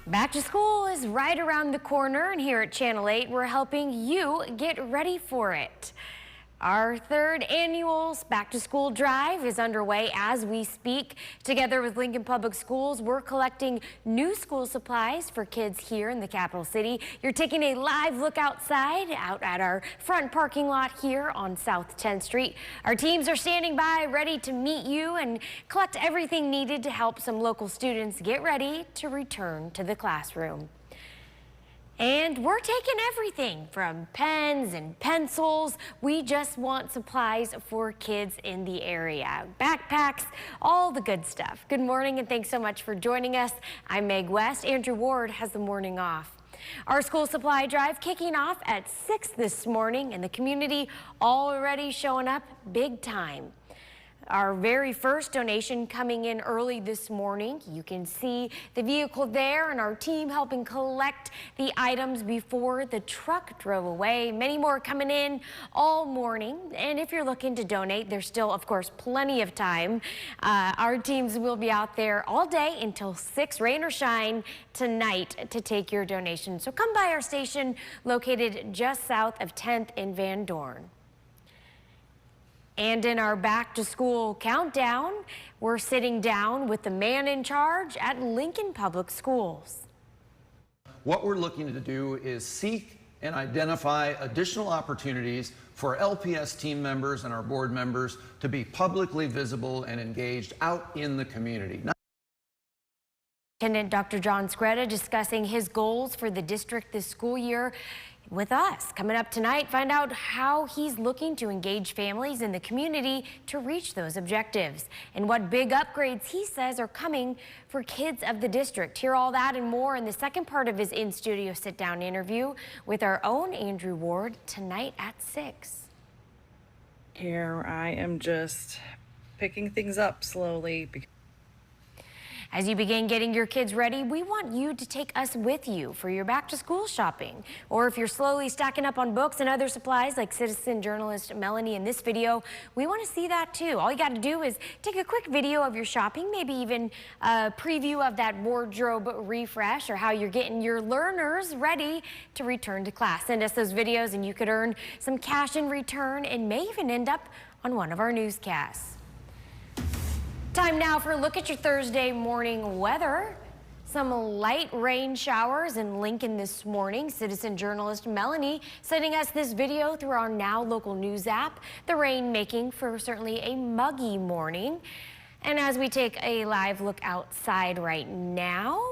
Back to school is right around the corner, and here at Channel 8, we're helping you get ready for it. Our third annual Back to School Drive is underway as we speak. Together with Lincoln Public Schools, we're collecting new school supplies for kids here in the capital city. You're taking a live look outside, out at our front parking lot here on South 10th Street. Our teams are standing by, ready to meet you and collect everything needed to help some local students get ready to return to the classroom. And we're taking everything from pens and pencils. We just want supplies for kids in the area. Backpacks, all the good stuff. Good morning and thanks so much for joining us. I'm Meg West. Andrew Ward has the morning off. Our school supply drive kicking off at 6 this morning, and the community already showing up big time. Our very first donation coming in early this morning. You can see the vehicle there and our team helping collect the items before the truck drove away. Many more coming in all morning. And if you're looking to donate, there's still, of course, plenty of time. Our teams will be out there all day until 6, rain or shine, tonight to take your donation. So come by our station located just south of 10th in Van Dorn. And in our back to school countdown, we're sitting down with the man in charge at Lincoln Public Schools. What we're looking to do is seek and identify additional opportunities for LPS team members and our board members to be publicly visible and engaged out in the community. Superintendent Dr. John Scretta discussing his goals for the district this school year with us. Coming up tonight, find out how he's looking to engage families in the community to reach those objectives and what big upgrades he says are coming for kids of the district. Hear all that and more in the second part of his in-studio sit-down interview with our own Andrew Ward tonight at 6. Here I am just picking things up slowly. As you begin getting your kids ready, we want you to take us with you for your back to school shopping. Or if you're slowly stacking up on books and other supplies like citizen journalist Melanie in this video, we want to see that too. All you got to do is take a quick video of your shopping, maybe even a preview of that wardrobe refresh or how you're getting your learners ready to return to class. Send us those videos and you could earn some cash in return and may even end up on one of our newscasts. Time now for a look at your Thursday morning weather. Some light rain showers in Lincoln this morning. Citizen journalist Melanie sending us this video through our Now Local News app. The rain making for certainly a muggy morning. And as we take a live look outside right now,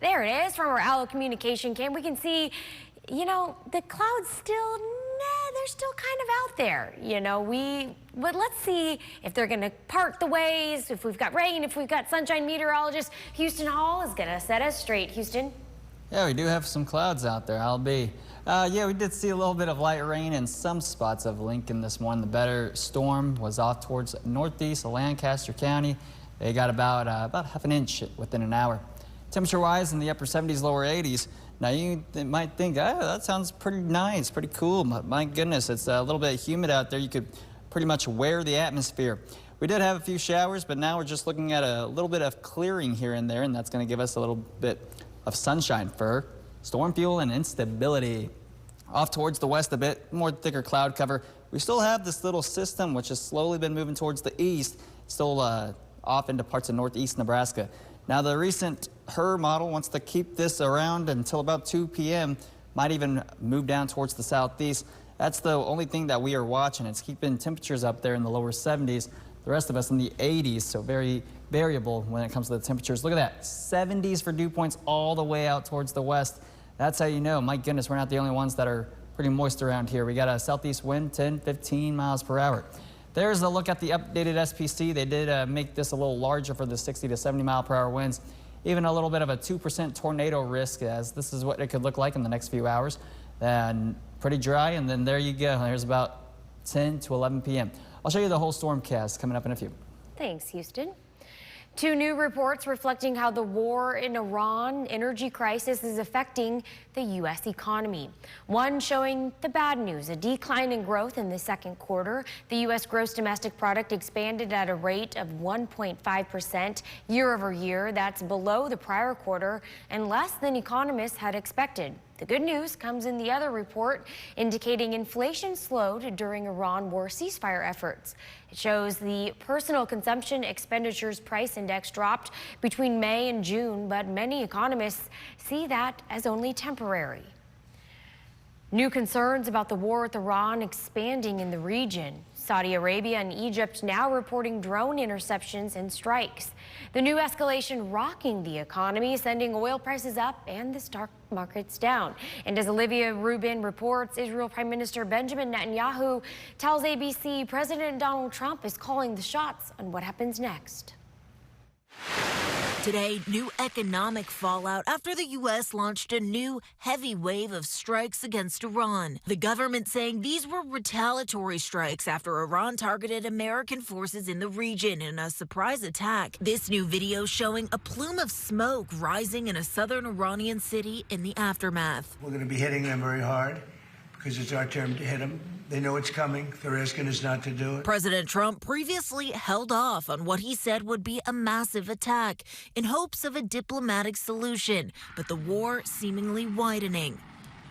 there it is from our Allo communication cam. We can see, you know, the clouds still, they're still kind of out there. You know, but let's see if they're going to part the ways, if we've got rain, if we've got sunshine. Meteorologist Houston Hall is going to set us straight. Houston? Yeah, we do have some clouds out there, I'll be. Yeah, we did see a little bit of light rain in some spots of Lincoln this morning. The better storm was off towards northeast of Lancaster County. They got about half an inch within an hour. Temperature-wise, in the upper 70s, lower 80s. Now, you might think, oh, that sounds pretty nice, pretty cool. My goodness, it's a little bit humid out there. You could pretty much wear the atmosphere. We did have a few showers, but now we're just looking at a little bit of clearing here and there, and that's going to give us a little bit of sunshine for storm fuel and instability. Off towards the west a bit, more thicker cloud cover. We still have this little system, which has slowly been moving towards the east, still off into parts of northeast Nebraska. Now, the recent HER model wants to keep this around until about 2 p.m., might even move down towards the southeast. That's the only thing that we are watching. It's keeping temperatures up there in the lower 70s, the rest of us in the 80s, so very variable when it comes to the temperatures. Look at that, 70s for dew points all the way out towards the west. That's how you know, my goodness, we're not the only ones that are pretty moist around here. We got a southeast wind, 10, 15 miles per hour. There's a look at the updated SPC. They did make this a little larger for the 60 to 70 mile per hour winds. Even a little bit of a 2% tornado risk, as this is what it could look like in the next few hours. And pretty dry, and then there you go. There's about 10 to 11 p.m. I'll show you the whole storm cast coming up in a few. Thanks, Houston. Two new reports reflecting how the war in Iran energy crisis is affecting the U.S. economy. One showing the bad news, a decline in growth in the second quarter. The U.S. gross domestic product expanded at a rate of 1.5% year over year. That's below the prior quarter and less than economists had expected. The good news comes in the other report, indicating inflation slowed during Iran war ceasefire efforts. It shows the personal consumption expenditures price index dropped between May and June, but many economists see that as only temporary. New concerns about the war with Iran expanding in the region. Saudi Arabia and Egypt now reporting drone interceptions and strikes. The new escalation rocking the economy, sending oil prices up and the stock markets down. And as Olivia Rubin reports, Israel Prime Minister Benjamin Netanyahu tells ABC President Donald Trump is calling the shots on what happens next. Today, new economic fallout after the U.S. launched a new heavy wave of strikes against Iran. The government saying these were retaliatory strikes after Iran targeted American forces in the region in a surprise attack. This new video showing a plume of smoke rising in a southern Iranian city in the aftermath. We're going to be hitting them very hard because it's our turn to hit them. They know it's coming. They're asking us not to do it. President Trump previously held off on what he said would be a massive attack in hopes of a diplomatic solution, but the war seemingly widening.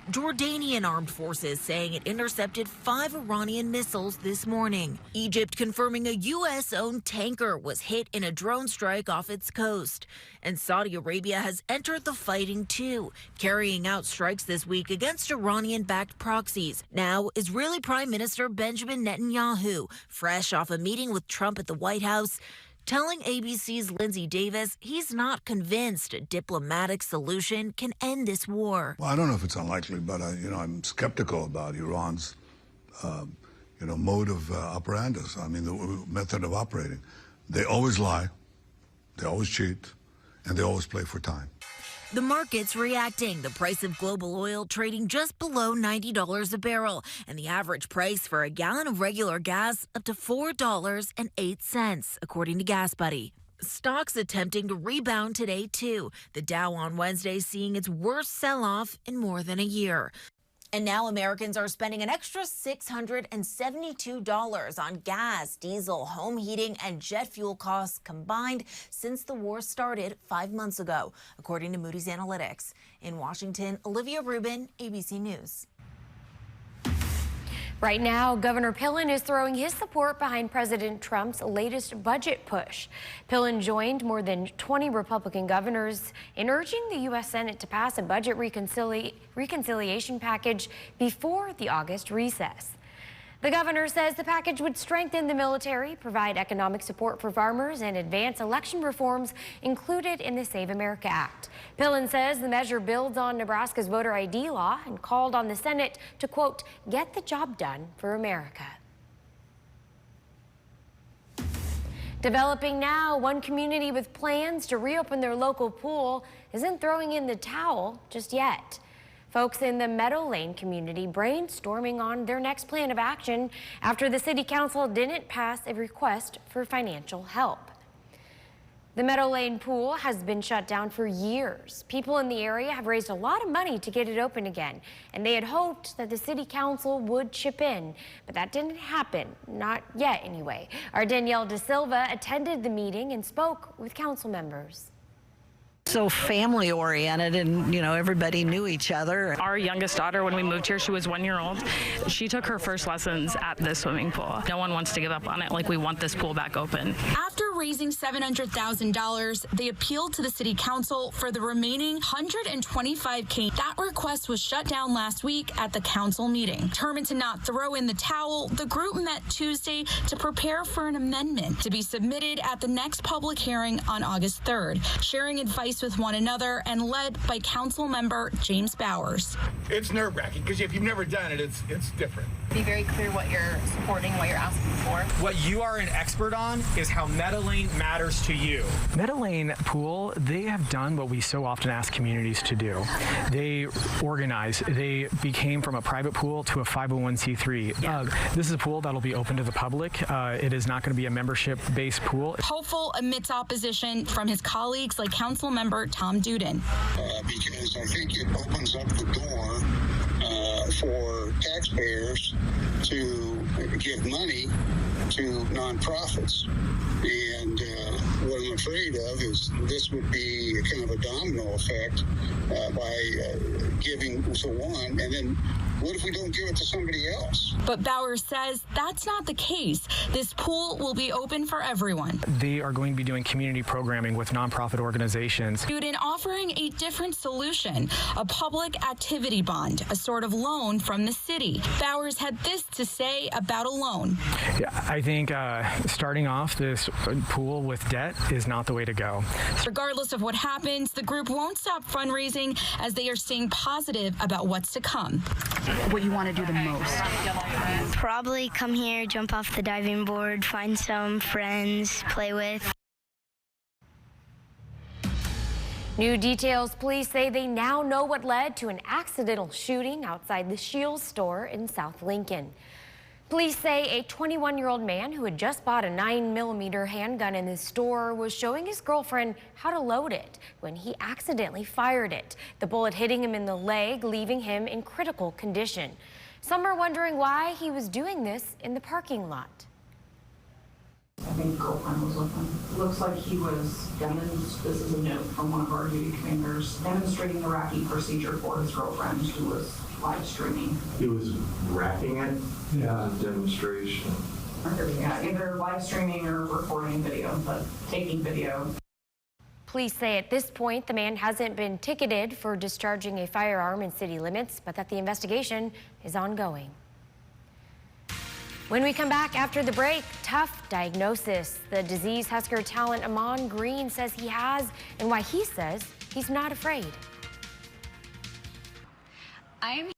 Jordanian armed forces saying it intercepted 5 Iranian missiles this morning. Egypt confirming a U.S.-owned tanker was hit in a drone strike off its coast. And Saudi Arabia has entered the fighting too, carrying out strikes this week against Iranian-backed proxies. Now, Israeli Prime Minister Benjamin Netanyahu, fresh off a meeting with Trump at the White House, telling ABC's Lindsay Davis he's not convinced a diplomatic solution can end this war. Well, I don't know if it's unlikely, but I'm skeptical about Iran's, mode of operandus. I mean, the method of operating. They always lie, they always cheat, and they always play for time. The market's reacting. The price of global oil trading just below $90 a barrel, and the average price for a gallon of regular gas up to $4.08, according to GasBuddy. Stocks attempting to rebound today, too. The Dow on Wednesday seeing its worst sell-off in more than a year. And now Americans are spending an extra $672 on gas, diesel, home heating, and jet fuel costs combined since the war started 5 months ago, according to Moody's Analytics. In Washington, Olivia Rubin, ABC News. Right now, Governor Pillen is throwing his support behind President Trump's latest budget push. Pillen joined more than 20 Republican governors in urging the U.S. Senate to pass a budget reconciliation package before the August recess. The governor says the package would strengthen the military, provide economic support for farmers, and advance election reforms included in the Save America Act. Pillen says the measure builds on Nebraska's voter ID law and called on the Senate to, quote, get the job done for America. Developing now, one community with plans to reopen their local pool isn't throwing in the towel just yet. Folks in the Meadow Lane community brainstorming on their next plan of action after the city council didn't pass a request for financial help. The Meadow Lane pool has been shut down for years. People in the area have raised a lot of money to get it open again, and they had hoped that the city council would chip in, but that didn't happen, not yet anyway. Our Danielle De Silva attended the meeting and spoke with council members. So family oriented, and everybody knew each other. Our youngest daughter, when we moved here, she was 1 year old. She took her first lessons at this swimming pool. No one wants to give up on it. Like, we want this pool back open. After raising $700,000, they appealed to the city council for the remaining $125K. That request was shut down last week at the council meeting. Determined to not throw in the towel, the group met Tuesday to prepare for an amendment to be submitted at the next public hearing on August 3rd, sharing advice peace with one another and led by council member James Bowers. It's nerve-wracking because if you've never done it, it's different. Be very clear what you're supporting, what you're asking for. What you are an expert on is how Meadow Lane matters to you. Meadow Lane Pool, they have done what we so often ask communities to do. They organize. They became from a private pool to a 501c3. This is a pool that'll be open to the public. It is not going to be a membership-based pool. Hopeful amidst opposition from his colleagues like council member Tom Duden. Because I think it opens up the door for taxpayers to give money to nonprofits. And what I'm afraid of is this would be a kind of a domino effect by giving to one, and then what if we don't give it to somebody else? But Bowers says that's not the case. This pool will be open for everyone. They are going to be doing community programming with nonprofit organizations. Duden offering a different solution, a public activity bond, a sort of loan from the city. Bowers had this to say about a loan. Yeah, I think starting off this pool with debt is not the way to go. Regardless of what happens, the group won't stop fundraising as they are staying positive about what's to come. What you want to do the most? Probably come here, jump off the diving board, find some friends, play with. New details, police say they now know what led to an accidental shooting outside the Shields store in South Lincoln. Police say a 21-year-old man who had just bought a 9mm handgun in the store was showing his girlfriend how to load it when he accidentally fired it. The bullet hitting him in the leg, leaving him in critical condition. Some are wondering why he was doing this in the parking lot. I think girlfriend was with him. Looks like he was this is a note from one of our duty commanders, demonstrating the Iraqi procedure for his girlfriend who was live streaming. He was racking it? Yeah. Demonstration. Yeah, either live streaming or recording video, but taking video. Police say at this point the man hasn't been ticketed for discharging a firearm in city limits, but that the investigation is ongoing. When we come back after the break, tough diagnosis. The disease Husker talent Amon Green says he has and why he says he's not afraid. I'm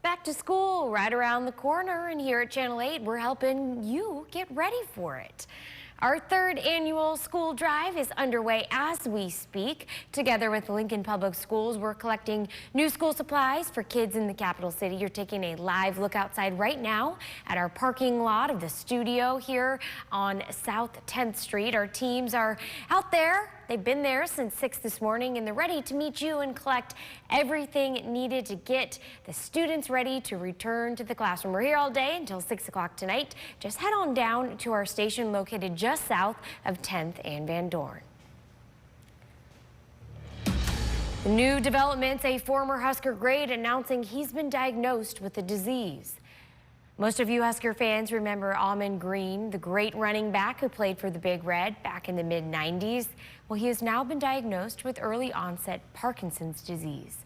Back to school right around the corner, and here at Channel 8, we're helping you get ready for it. Our third annual school drive is underway as we speak. Together with Lincoln Public Schools, we're collecting new school supplies for kids in the capital city. You're taking a live look outside right now at our parking lot of the studio here on South 10th Street. Our teams are out there. They've been there since 6 this morning, and they're ready to meet you and collect everything needed to get the students ready to return to the classroom. We're here all day until 6 o'clock tonight. Just head on down to our station located just south of 10th and Van Dorn. New developments, a former Husker grade announcing he's been diagnosed with the disease. Most of you Husker fans remember Ahman Green, the great running back who played for the Big Red back in the mid-90s. Well, he has now been diagnosed with early onset Parkinson's disease.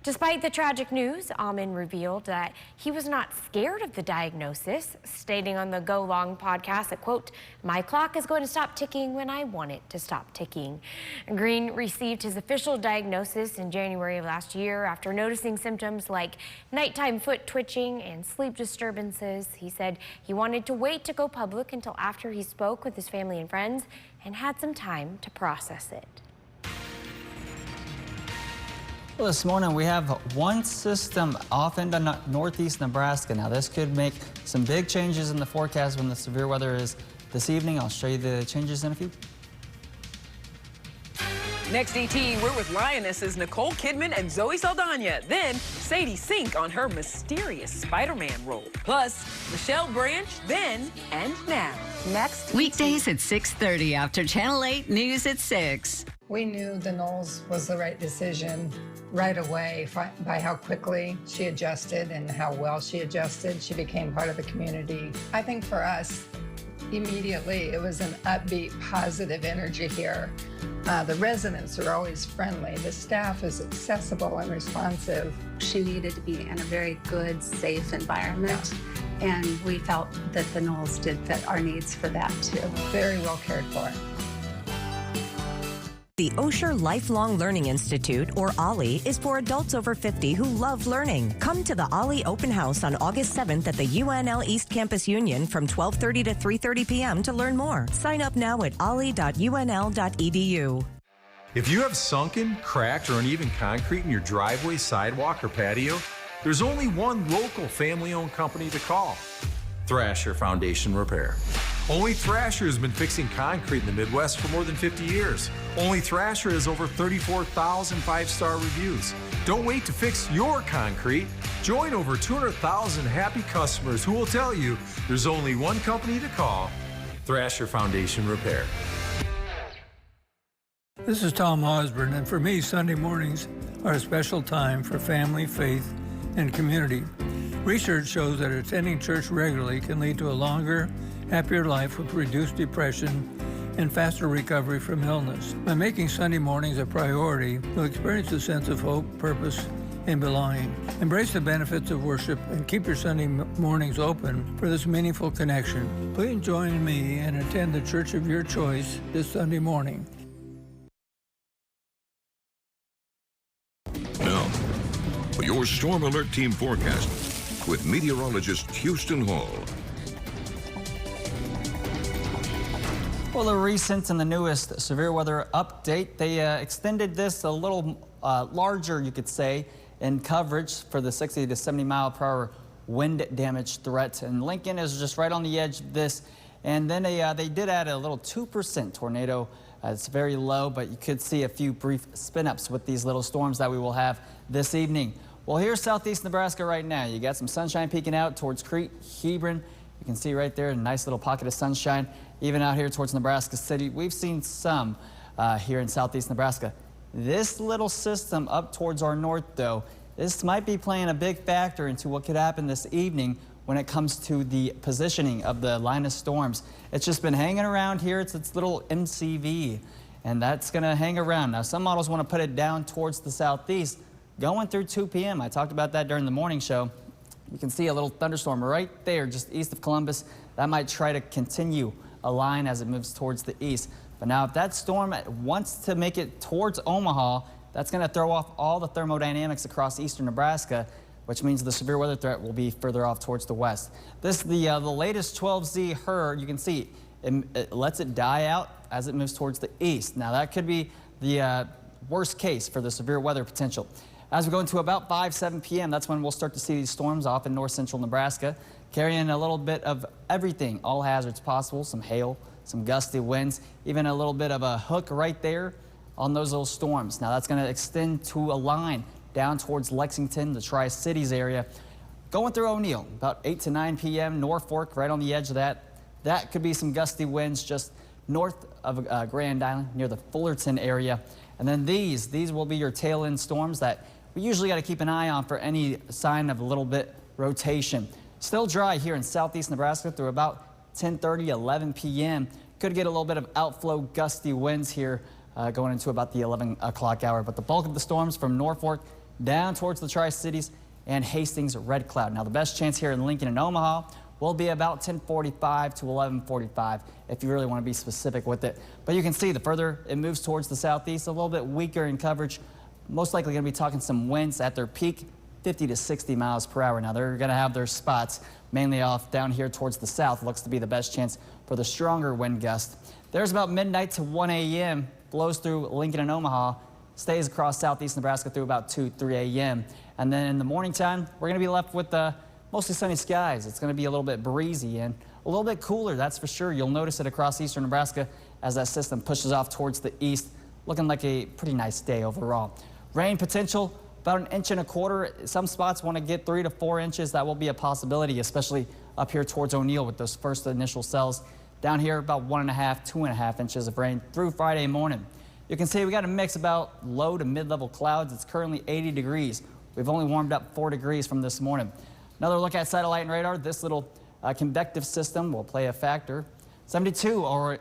Despite the tragic news, Ahman revealed that he was not scared of the diagnosis, stating on the Go Long podcast that, quote, "My clock is going to stop ticking when I want it to stop ticking." Green received his official diagnosis in January of last year after noticing symptoms like nighttime foot twitching and sleep disturbances. He said he wanted to wait to go public until after he spoke with his family and friends and had some time to process it. Well, this morning we have one system off into northeast Nebraska. Now this could make some big changes in the forecast when the severe weather is this evening. I'll show you the changes in a few. Next ET, we're with Lionesses Nicole Kidman and Zoe Saldana. Then Sadie Sink on her mysterious Spider-Man role. Plus Michelle Branch, then and now. Next Weekdays at 6:30 after Channel 8 News at 6. We knew the Knowles was the right decision right away by how quickly she adjusted and how well she adjusted. She became part of the community. I think for us, immediately, it was an upbeat, positive energy here. The residents are always friendly. The staff is accessible and responsive. She needed to be in a very good, safe environment. Yeah. And we felt that the Knowles did fit our needs for that too. Very well cared for. The Osher Lifelong Learning Institute, or OLLI, is for adults over 50 who love learning. Come to the OLLI Open House on August 7th at the UNL East Campus Union from 12:30 to 3:30 p.m. to learn more. Sign up now at olli.unl.edu. If you have sunken, cracked, or uneven concrete in your driveway, sidewalk, or patio, there's only one local family-owned company to call: Thrasher Foundation Repair. Only Thrasher has been fixing concrete in the Midwest for more than 50 years. Only Thrasher has over 34,000 five-star reviews. Don't wait to fix your concrete. Join over 200,000 happy customers who will tell you there's only one company to call: Thrasher Foundation Repair. This is Tom Osborne, and for me, Sunday mornings are a special time for family, faith, and community. Research shows that attending church regularly can lead to a longer, happier life with reduced depression and faster recovery from illness. By making Sunday mornings a priority, you'll experience a sense of hope, purpose, and belonging. Embrace the benefits of worship and keep your Sunday mornings open for this meaningful connection. Please join me and attend the church of your choice this Sunday morning. Now, for your Storm Alert Team forecast with meteorologist Houston Hall. Well, the recent and the newest severe weather update, they extended this a little larger, you could say, in coverage for the 60 to 70 mile per hour wind damage threat. And Lincoln is just right on the edge of this. And then they did add a little 2% tornado. It's very low, but you could see a few brief spin-ups with these little storms that we will have this evening. Well, here's southeast Nebraska right now. You got some sunshine peeking out towards Crete, Hebron. You can see right there a nice little pocket of sunshine. Even out here towards Nebraska City, we've seen some here in southeast Nebraska. This little system up towards our north, though, this might be playing a big factor into what could happen this evening when it comes to the positioning of the line of storms. It's just been hanging around here. It's its little MCV, and that's going to hang around. Now, some models want to put it down towards the southeast, going through 2 p.m. I talked about that during the morning show. You can see a little thunderstorm right there just east of Columbus. That might try to continue a line as it moves towards the east. But now if that storm wants to make it towards Omaha, That's going to throw off all the thermodynamics across eastern Nebraska, which means the severe weather threat will be further off towards the west. This is the latest 12Z HER. You can see it lets it die out as it moves towards the east. Now that could be the worst case for the severe weather potential. As we go into about 7 p.m., that's when we'll start to see these storms off in north central Nebraska, carrying a little bit of everything, all hazards possible, some hail, some gusty winds, even a little bit of a hook right there on those little storms. Now that's going to extend to a line down towards Lexington, the Tri-Cities area, going through O'Neill, about 8 to 9 p.m. Norfolk, right on the edge of that. That could be some gusty winds just north of Grand Island, near the Fullerton area. And then these will be your tail end storms that we usually got to keep an eye on for any sign of a little bit rotation. Still dry here in southeast Nebraska through about 10:30, 11 p.m. Could get a little bit of outflow gusty winds here going into about the 11 o'clock hour. But the bulk of the storms from Norfolk down towards the Tri-Cities and Hastings, Red Cloud. Now the best chance here in Lincoln and Omaha will be about 10:45 to 11:45 if you really want to be specific with it. But you can see the further it moves towards the southeast, a little bit weaker in coverage. Most likely going to be talking some winds at their peak, 50 to 60 miles per hour. Now they're going to have their spots mainly off down here towards the south. Looks to be the best chance for the stronger wind gust. There's about midnight to 1 a.m. blows through Lincoln and Omaha, stays across southeast Nebraska through about 2, 3 a.m. And then in the morning time, we're going to be left with mostly sunny skies. It's going to be a little bit breezy and a little bit cooler, that's for sure. You'll notice it across eastern Nebraska as that system pushes off towards the east, looking like a pretty nice day overall. Rain potential about 1.25 inches. Some spots want to get 3 to 4 inches. That will be a possibility, especially up here towards O'Neill with those first initial cells. Down here, about 1.5, 2.5 inches of rain through Friday morning. You can see we got a mix about low to mid-level clouds. It's currently 80 degrees. We've only warmed up 4 degrees from this morning. Another look at satellite and radar. This little convective system will play a factor. 72 or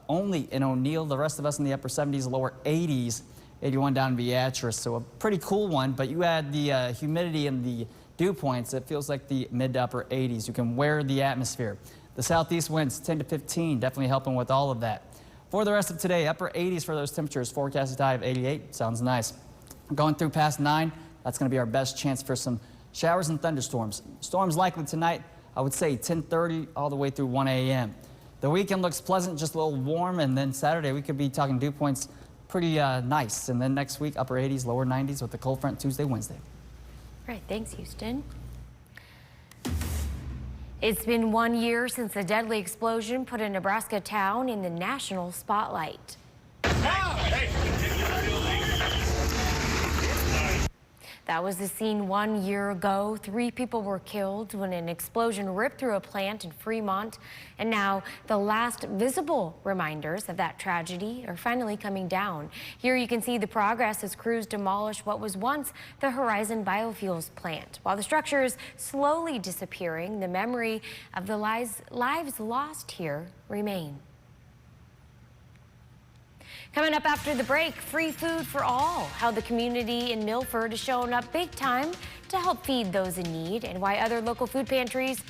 only in O'Neill. The rest of us in the upper 70s, lower 80s. 81 down in Beatrice. So a pretty cool one. But you add the humidity and the dew points, it feels like the mid to upper 80s. You can wear the atmosphere. The southeast winds 10 to 15, definitely helping with all of that. For the rest of today, upper 80s for those temperatures. Forecasted high of 88. Sounds nice. Going through past 9, that's going to be our best chance for some showers and thunderstorms. Storms likely tonight, I would say 10:30 all the way through 1 a.m. The weekend looks pleasant, just a little warm, and then Saturday we could be talking dew points pretty nice. And then next week, upper 80s, lower 90s with the cold front Tuesday, Wednesday. All right, thanks, Houston. It's been 1 year since a deadly explosion put a Nebraska town in the national spotlight. That was the scene 1 year ago. 3 people were killed when an explosion ripped through a plant in Fremont. And now the last visible reminders of that tragedy are finally coming down. Here you can see the progress as crews demolish what was once the Horizon Biofuels plant. While the structure is slowly disappearing, the memory of the lives lost here remain. Coming up after the break, free food for all. How the community in Milford is showing up big time to help feed those in need, and why other local food pantries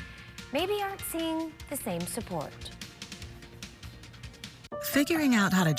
maybe aren't seeing the same support. Figuring out how to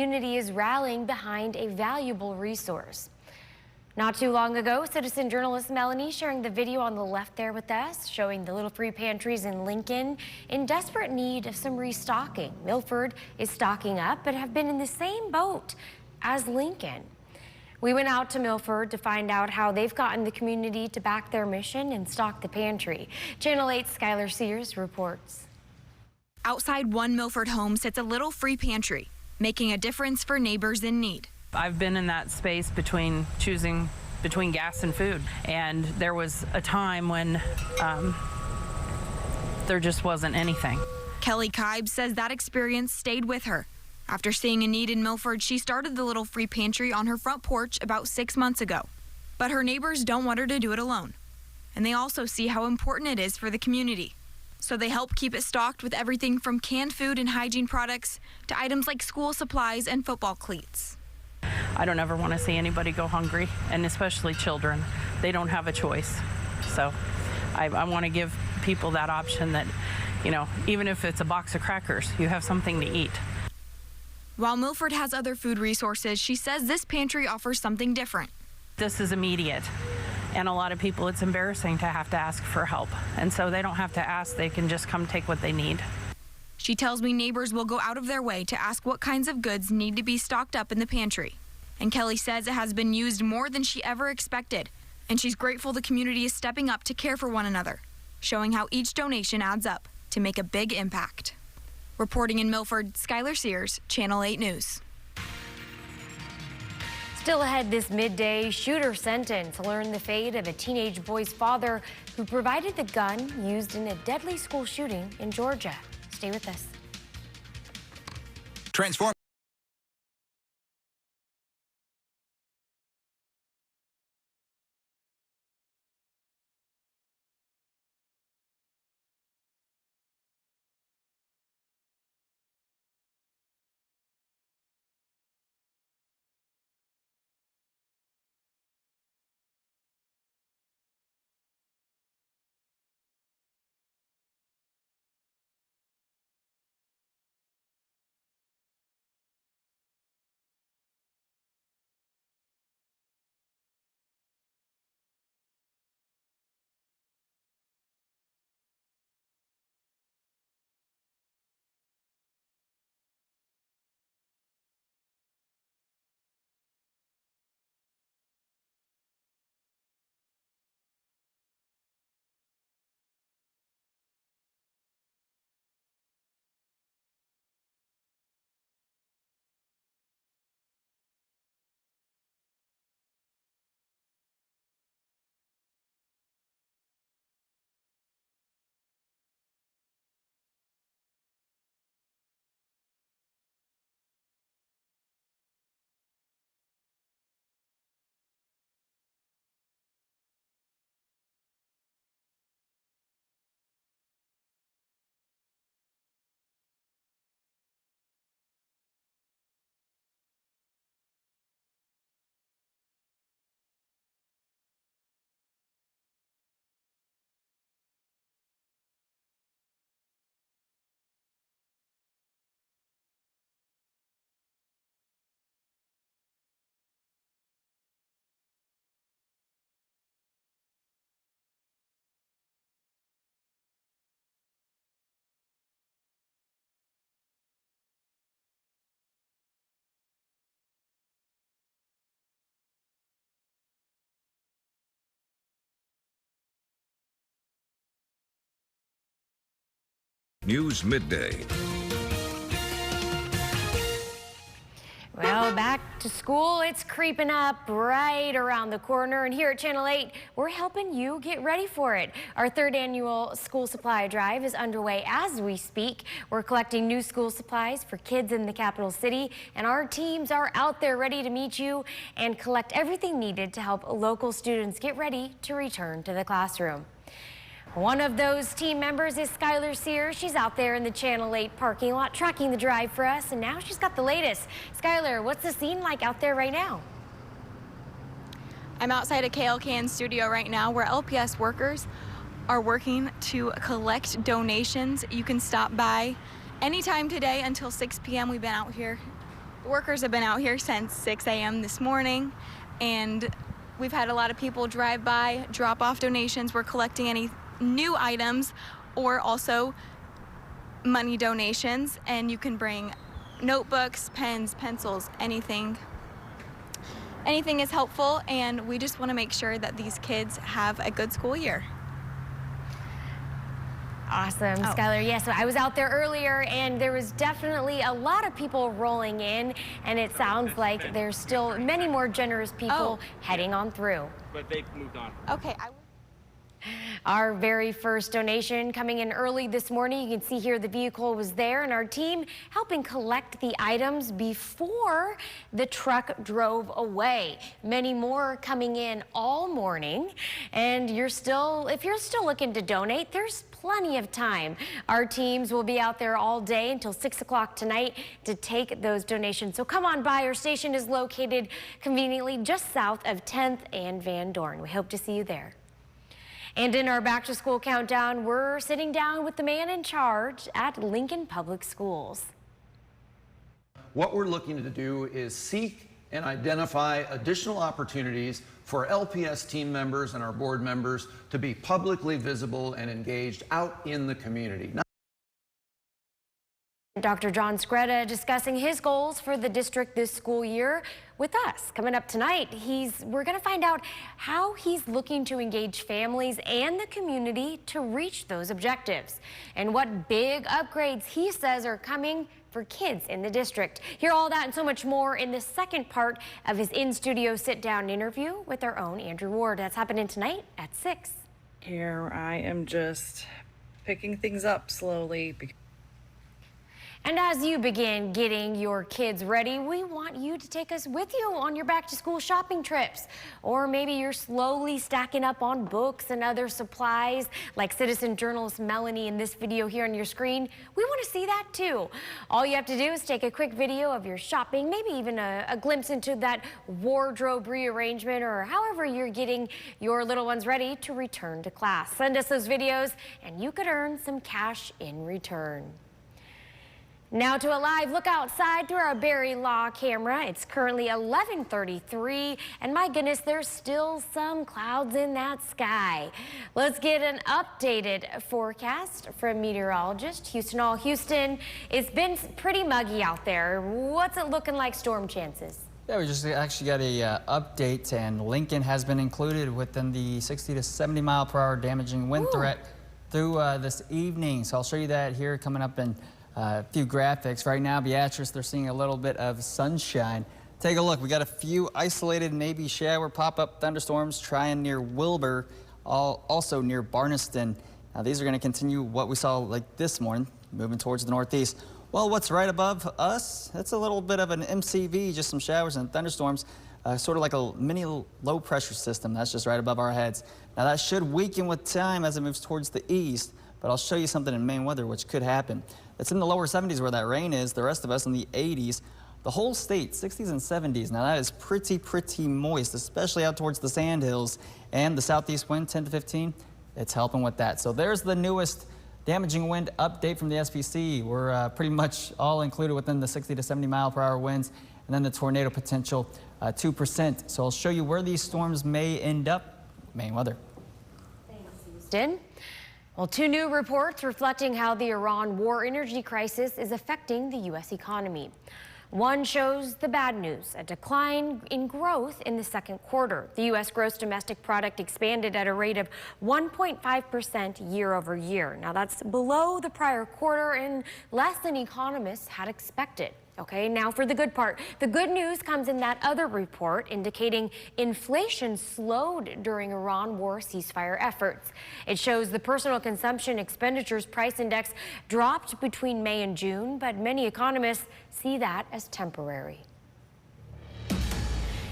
Community is rallying behind a valuable resource. Not too long ago, citizen journalist Melanie sharing the video on the left there with us, showing the little free pantries in Lincoln in desperate need of some restocking. Milford is stocking up, but have been in the same boat as Lincoln. We went out to Milford to find out how they've gotten the community to back their mission and stock the pantry. Channel 8's Skylar Sears reports. Outside one Milford home sits a little free pantry, making a difference for neighbors in need. I've been in that space between choosing between gas and food, and there was a time when there just wasn't anything. Kelly Kibe says that experience stayed with her. After seeing a need in Milford, she started the little free pantry on her front porch about 6 months ago. But her neighbors don't want her to do it alone. And they also see how important it is for the community. So they help keep it stocked with everything from canned food and hygiene products to items like school supplies and football cleats. I don't ever want to see anybody go hungry, and especially children. They don't have a choice. So I want to give people that option that, you know, even if it's a box of crackers, you have something to eat. While Milford has other food resources, she says this pantry offers something different. This is immediate, and a lot of people, it's embarrassing to have to ask for help. And so they don't have to ask, they can just come take what they need. She tells me neighbors will go out of their way to ask what kinds of goods need to be stocked up in the pantry. And Kelly says it has been used more than she ever expected. And she's grateful the community is stepping up to care for one another, showing how each donation adds up to make a big impact. Reporting in Milford, Skylar Sears, Channel 8 News. Still ahead this midday, shooter sentenced to learn the fate of a teenage boy's father who provided the gun used in a deadly school shooting in Georgia. Stay with us. Transform. News Midday. Well, back to school, it's creeping up right around the corner, and here at Channel 8, we're helping you get ready for it. Our third annual school supply drive is underway as we speak. We're collecting new school supplies for kids in the capital city, and our teams are out there ready to meet you and collect everything needed to help local students get ready to return to the classroom. One of those team members is Skylar Sears. She's out there in the Channel 8 parking lot tracking the drive for us, and now she's got the latest. Skylar, what's the scene like out there right now? I'm outside a KLKN studio right now where LPS workers are working to collect donations. You can stop by anytime today until 6 p.m. We've been out here Workers have been out here since 6 a.m. this morning, and we've had a lot of people drive by, drop off donations. We're collecting any new items or also money donations, and you can bring notebooks, pens, pencils, anything. Anything is helpful, and we just want to make sure that these kids have a good school year. Awesome, Skylar. Yes, so I was out there earlier, and there was definitely a lot of people rolling in, and it sounds like there's still many more generous people heading on through. But they've moved on. Okay. Our very first donation coming in early this morning. You can see here the vehicle was there, and our team helping collect the items before the truck drove away. Many more coming in all morning, and if you're still looking to donate, there's plenty of time. Our teams will be out there all day until 6 o'clock tonight to take those donations. So come on by. Our station is located conveniently just south of 10th and Van Dorn. We hope to see you there. And in our back to school countdown, we're sitting down with the man in charge at Lincoln Public Schools. What we're looking to do is seek and identify additional opportunities for LPS team members and our board members to be publicly visible and engaged out in the community. Dr. John Scretta discussing his goals for the district this school year with us. Coming up tonight, we're going to find out how he's looking to engage families and the community to reach those objectives, and what big upgrades he says are coming for kids in the district. Hear all that and so much more in the second part of his in-studio sit-down interview with our own Andrew Ward. That's happening tonight at 6. Here I am just picking things up slowly. And as you begin getting your kids ready, we want you to take us with you on your back to school shopping trips. Or maybe you're slowly stacking up on books and other supplies like citizen journalist Melanie in this video here on your screen. We want to see that too. All you have to do is take a quick video of your shopping, maybe even a glimpse into that wardrobe rearrangement, or however you're getting your little ones ready to return to class. Send us those videos and you could earn some cash in return. Now to a live look outside through our Barry Law camera. It's currently 11:33, and my goodness, there's still some clouds in that sky. Let's get an updated forecast from meteorologist Houston All. Houston, it's been pretty muggy out there. What's it looking like storm chances? Yeah, we just actually got a update, and Lincoln has been included within the 60 to 70 mile per hour damaging wind threat through this evening. So I'll show you that here coming up in a few graphics. Right now, Beatrice, they're seeing a little bit of sunshine. Take a look. We got a few isolated maybe shower pop-up thunderstorms trying near Wilbur, also near Barneston. Now, these are going to continue what we saw like this morning, moving towards the northeast. Well, what's right above us? That's a little bit of an MCV, just some showers and thunderstorms, sort of like a mini low pressure system. That's just right above our heads. Now, that should weaken with time as it moves towards the east, but I'll show you something in Maine weather which could happen. It's in the lower 70s where that rain is. The rest of us in the 80s. The whole state, 60s and 70s. Now that is pretty moist, especially out towards the Sandhills. And the southeast wind, 10 to 15, it's helping with that. So there's the newest damaging wind update from the SPC. We're pretty much all included within the 60 to 70 mile per hour winds. And then the tornado potential, 2%. So I'll show you where these storms may end up. Maine weather. Thanks, Houston. Well, 2 new reports reflecting how the Iran war energy crisis is affecting the U.S. economy. One shows the bad news, a decline in growth in the second quarter. The U.S. gross domestic product expanded at a rate of 1.5% year over year. Now that's below the prior quarter and less than economists had expected. Okay, now for the good part. The good news comes in that other report indicating inflation slowed during Iran war ceasefire efforts. It shows the personal consumption expenditures price index dropped between May and June, but many economists see that as temporary.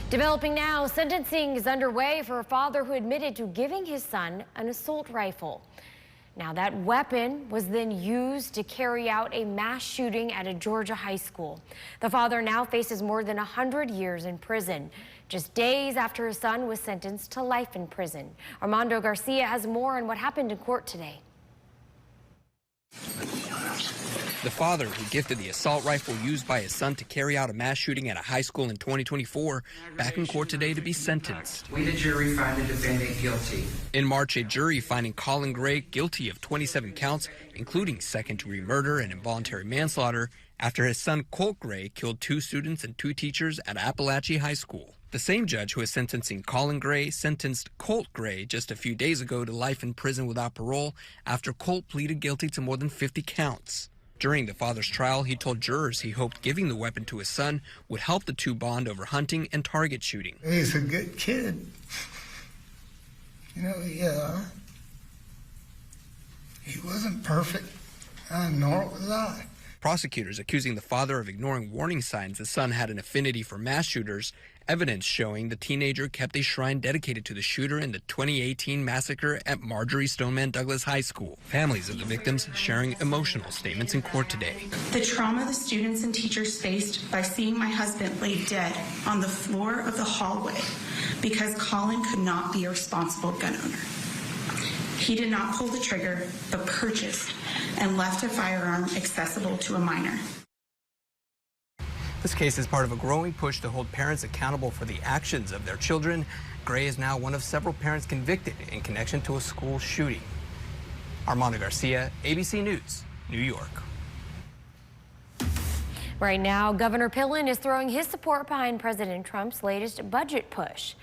Developing now, sentencing is underway for a father who admitted to giving his son an assault rifle. Now, that weapon was then used to carry out a mass shooting at a Georgia high school. The father now faces more than 100 years in prison, just days after his son was sentenced to life in prison. Armando Garcia has more on what happened in court today. The father, who gifted the assault rifle used by his son to carry out a mass shooting at a high school in 2024, back in court today to be sentenced. We, the jury, find the defendant guilty. In March, a jury finding Colin Gray guilty of 27 counts, including second-degree murder and involuntary manslaughter, after his son Colt Gray killed 2 students and 2 teachers at Appalachia High School. The same judge who is sentencing Colin Gray sentenced Colt Gray just a few days ago to life in prison without parole after Colt pleaded guilty to more than 50 counts. During the father's trial, he told jurors he hoped giving the weapon to his son would help the two bond over hunting and target shooting. He's a good kid. You know, he wasn't perfect, nor was I. Prosecutors accusing the father of ignoring warning signs the son had an affinity for mass shooters, evidence showing the teenager kept a shrine dedicated to the shooter in the 2018 massacre at Marjorie Stoneman Douglas High School. Families of the victims sharing emotional statements in court today. The trauma the students and teachers faced by seeing my husband lay dead on the floor of the hallway because Colin could not be a responsible gun owner. He did not pull the trigger, but purchased and left a firearm accessible to a minor. This case is part of a growing push to hold parents accountable for the actions of their children. Gray is now one of several parents convicted in connection to a school shooting. Armando Garcia, ABC News, New York. Right now, Governor Pillen is throwing his support behind President Trump's latest budget push.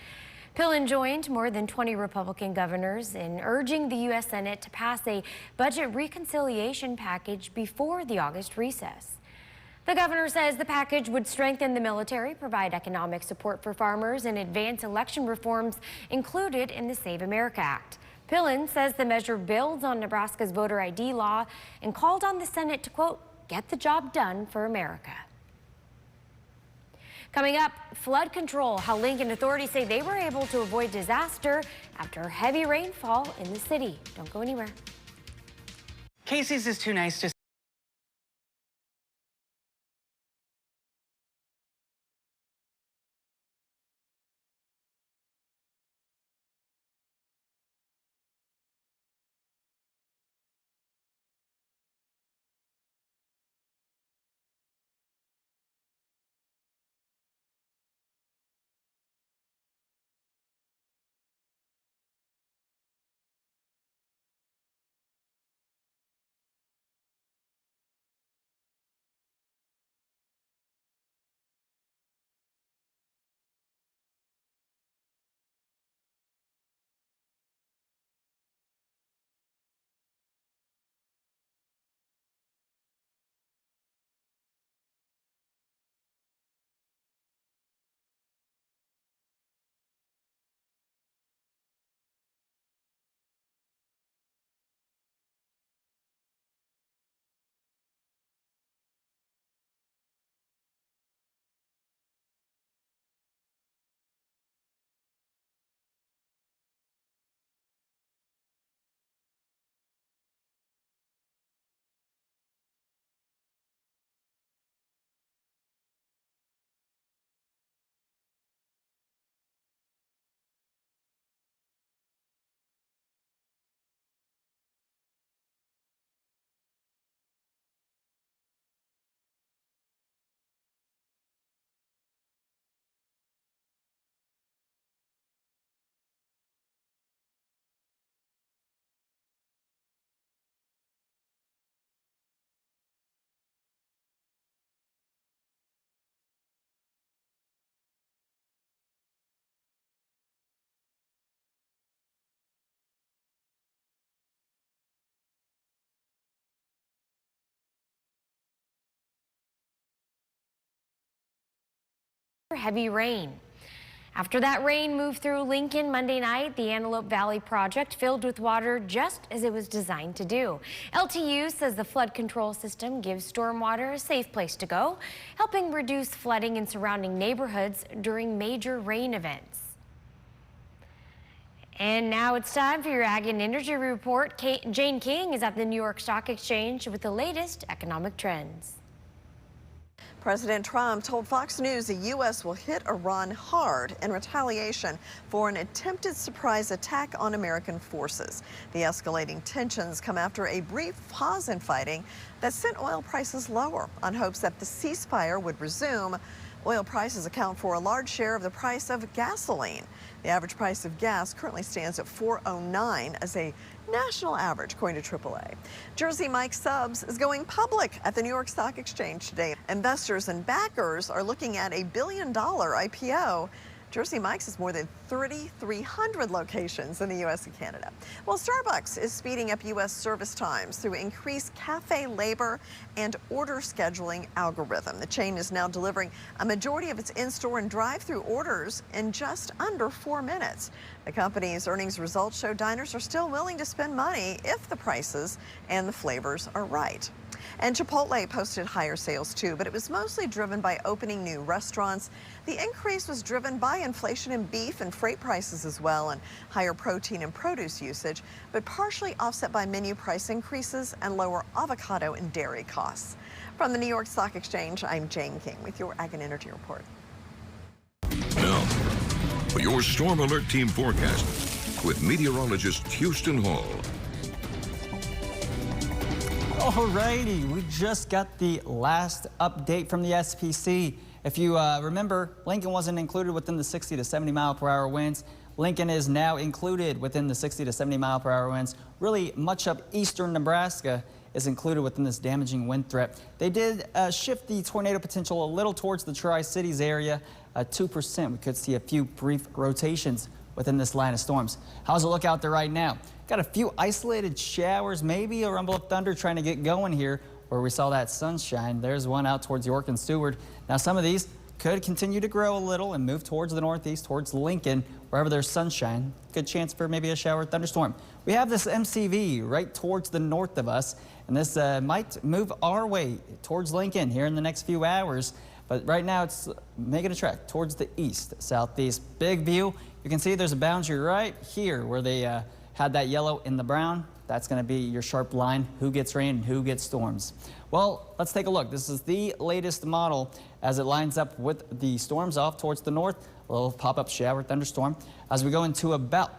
Pillen joined more than 20 Republican governors in urging the U.S. Senate to pass a budget reconciliation package before the August recess. The governor says the package would strengthen the military, provide economic support for farmers, and advance election reforms included in the Save America Act. Pillen says the measure builds on Nebraska's voter ID law and called on the Senate to, quote, get the job done for America. Coming up, flood control, how Lincoln authorities say they were able to avoid disaster after heavy rainfall in the city. Don't go anywhere. Casey's is too nice to heavy rain. After that rain moved through Lincoln Monday night, the Antelope Valley project filled with water just as it was designed to do. LTU says the flood control system gives stormwater a safe place to go, helping reduce flooding in surrounding neighborhoods during major rain events. And now it's time for your Ag and Energy Report. Jane King is at the New York Stock Exchange with the latest economic trends. President Trump told Fox News the U.S. will hit Iran hard in retaliation for an attempted surprise attack on American forces. The escalating tensions come after a brief pause in fighting that sent oil prices lower on hopes that the ceasefire would resume. Oil prices account for a large share of the price of gasoline. The average price of gas currently stands at $4.09 as a national average, according to AAA. Jersey Mike's Subs is going public at the New York Stock Exchange today. Investors and backers are looking at $1 billion IPO. Jersey Mike's has more than 3,300 locations in the U.S. and Canada. Well, Starbucks is speeding up U.S. service times through increased cafe labor and order scheduling algorithm. The chain is now delivering a majority of its in-store and drive-through orders in just under 4 minutes. The company's earnings results show diners are still willing to spend money if the prices and the flavors are right. And Chipotle posted higher sales too, but it was mostly driven by opening new restaurants. The increase was driven by inflation in beef and freight prices as well, and higher protein and produce usage, but partially offset by menu price increases and lower avocado and dairy costs. From the New York Stock Exchange, I'm Jane King with your Ag and Energy Report. Now, for your Storm Alert Team forecast with meteorologist Houston Hall. Alrighty, we just got the last update from the SPC. If you remember, Lincoln wasn't included within the 60 to 70 mile per hour winds. Lincoln is now included within the 60 to 70 mile per hour winds. Really, much of eastern Nebraska is included within this damaging wind threat. They did shift the tornado potential a little towards the Tri-Cities area, 2%. We could see a few brief rotations within this line of storms. How's it look out there right now? Got a few isolated showers, maybe a rumble of thunder trying to get going here where we saw that sunshine. There's one out towards York and Seward. Now some of these could continue to grow a little and move towards the northeast, towards Lincoln, wherever there's sunshine. Good chance for maybe a shower thunderstorm. We have this MCV right towards the north of us, and this might move our way towards Lincoln here in the next few hours. But right now it's making a trek towards the east, southeast. Big view. You can see there's a boundary right here where they had that yellow in the brown. That's going to be your sharp line, who gets rain and who gets storms. Well, let's take a look. This is the latest model as it lines up with the storms off towards the north. A little pop-up shower thunderstorm. As we go into about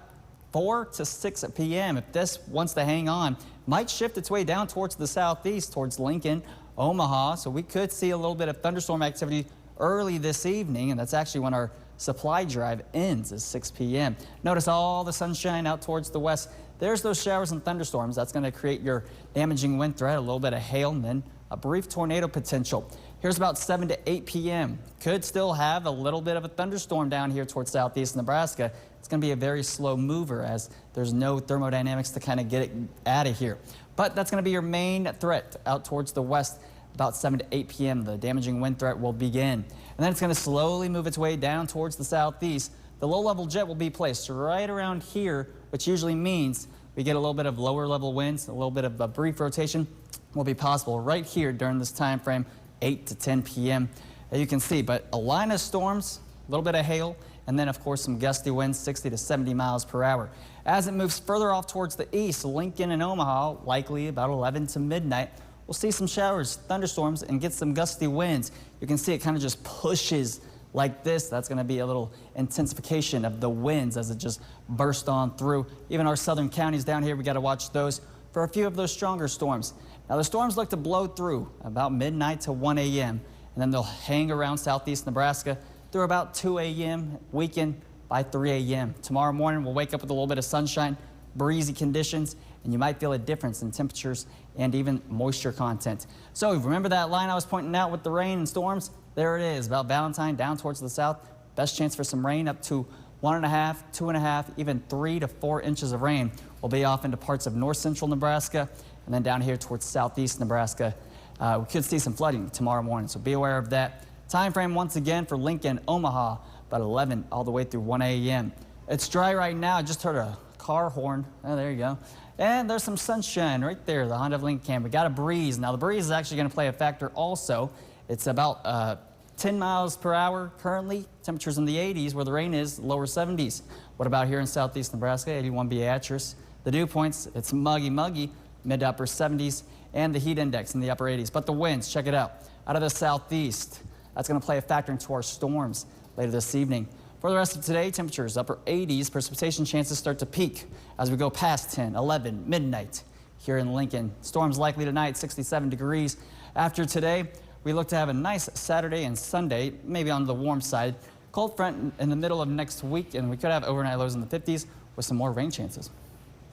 4 to 6 p.m., if this wants to hang on, might shift its way down towards the southeast, towards Lincoln, Omaha. So we could see a little bit of thunderstorm activity early this evening, and that's actually when our supply drive ends at 6 p.m. Notice all the sunshine out towards the west. There's those showers and thunderstorms. That's going to create your damaging wind threat, a little bit of hail, and then a brief tornado potential. Here's about 7 to 8 p.m. Could still have a little bit of a thunderstorm down here towards southeast Nebraska. It's going to be a very slow mover as there's no thermodynamics to kind of get it out of here. But that's going to be your main threat out towards the west. About 7 to 8 p.m. the damaging wind threat will begin. And then it's going to slowly move its way down towards the southeast. The low-level jet will be placed right around here, which usually means we get a little bit of lower-level winds, a little bit of a brief rotation will be possible right here during this time frame, 8 to 10 p.m. As you can see, but a line of storms, a little bit of hail, and then, of course, some gusty winds, 60 to 70 miles per hour. As it moves further off towards the east, Lincoln and Omaha, likely about 11 to midnight, we'll see some showers, thunderstorms, and get some gusty winds. You can see it kind of just pushes like this. That's going to be a little intensification of the winds as it just burst on through. Even our southern counties down here, we got to watch those for a few of those stronger storms. Now, the storms look to blow through about midnight to 1 a.m., and then they'll hang around southeast Nebraska through about 2 a.m., weaken by 3 a.m. Tomorrow morning, we'll wake up with a little bit of sunshine, breezy conditions, and you might feel a difference in temperatures and even moisture content. So remember that line I was pointing out with the rain and storms? There it is, about Valentine down towards the south. Best chance for some rain up to 1.5, 2.5, even 3 to 4 inches of rain will be off into parts of north central Nebraska and then down here towards southeast Nebraska. We could see some flooding tomorrow morning, so be aware of that. Time frame once again for Lincoln, Omaha, about 11 all the way through 1 a.m. It's dry right now. I just heard a car horn. Oh, there you go. And there's some sunshine right there, the Honda of Lincoln Cam. We got a breeze. Now, the breeze is actually going to play a factor also. It's about 10 miles per hour currently. Temperatures in the 80s where the rain is, lower 70s. What about here in southeast Nebraska, 81 Beatrice. The dew points, it's muggy. mid to upper 70s, and the heat index in the upper 80s. But the winds, check it out of the southeast. That's going to play a factor into our storms later this evening. For the rest of today, temperatures upper 80s, precipitation chances start to peak as we go past 10, 11, midnight here in Lincoln. Storms likely tonight, 67 degrees. After today, we look to have a nice Saturday and Sunday, maybe on the warm side. Cold front in the middle of next week, and we could have overnight lows in the 50s with some more rain chances.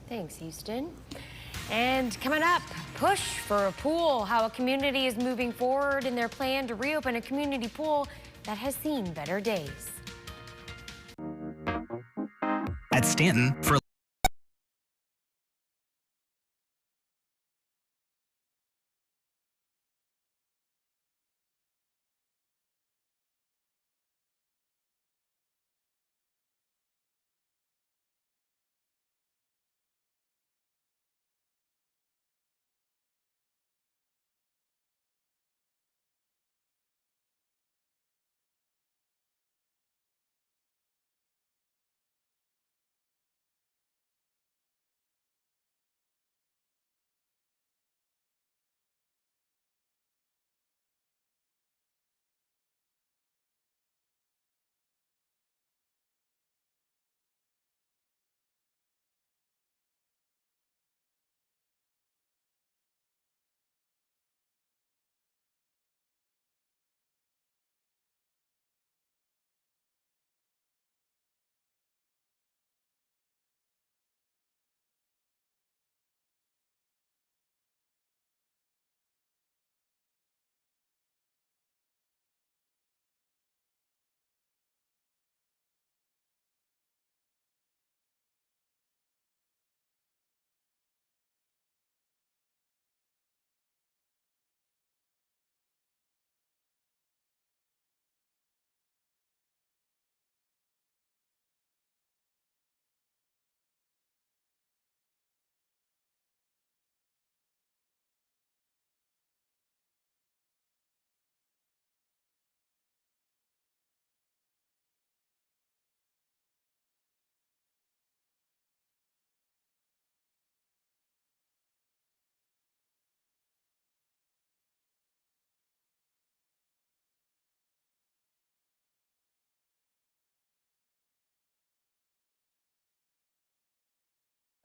Thanks, Houston. And coming up, push for a pool, how a community is moving forward in their plan to reopen a community pool that has seen better days. At Stanton, for